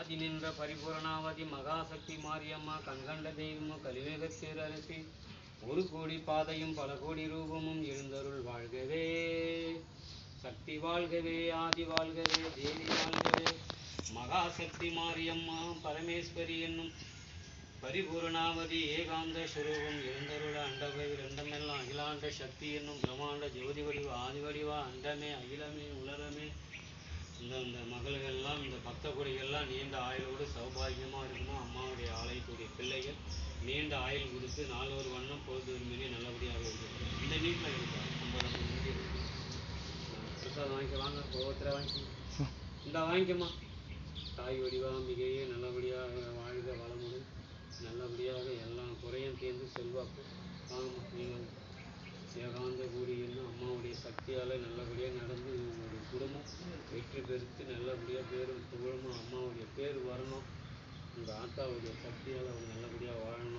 ஆதி நின்ற பரிபூரணாவதி மகாசக்தி மாரியம்மா கண்கண்ட தெய்வமும் கலிவேகத்தேர் அரசி ஒரு கோடி பாதையும் பல கோடி ரூபமும் எழுந்தருள் வாழ்கவே. சக்தி வாழ்கவே, ஆதி வாழ்கவே, தேவி வாழ்கவே. மகாசக்தி மாரியம்மா பரமேஸ்வரி என்னும் பரிபூரணாவதி ஏகாந்த சுரூபம் எழுந்தருள அண்டபைர் அண்டமெல்லாம் அகிலாண்ட சக்தி என்னும் பிரம்மாண்ட ஜோதி வடிவ ஆதி வடிவா அண்டமே அகிலமே உலகமே. இந்த மகள்கள்லாம் இந்த பக்த கொடிகள்லாம் நீண்ட ஆயுளோடு சௌபாகியமாக இருக்கணும். அம்மாவுடைய ஆலயத்துடைய பிள்ளைகள் நீண்ட ஆயுள் கொடுத்து நாலொரு வண்ணம் பொழுது விரும்பினே நல்லபடியாக இருக்குது. இந்த வீட்டில் இருக்கா 50 நிமிஷம் இருக்குது. பிரசாதம் வாங்கிக்க வாங்க, ஒவ்வொருத்தரை வாங்கி இந்த வாங்கிக்கம்மா. தாய் வடிவாம்பிகையே நல்லபடியாக வாழ்க வளமுடன், நல்லபடியாக எல்லாம் குறையும் தேர்ந்து செல்வாக்கு வாங்கம்மா. நீங்கள் ஏகாந்த கூடி என்னும் அம்மாவுடைய சக்தியால் நல்லபடியாக நடந்து உங்களுடைய குடும்பம் வெற்றி பெருத்து நல்லபடியாக பேரும் புகழும் அம்மாவுடைய பேர் வரணும். உங்கள் ஆத்தாவுடைய சக்தியால் அவங்க நல்லபடியாக வாழணும்.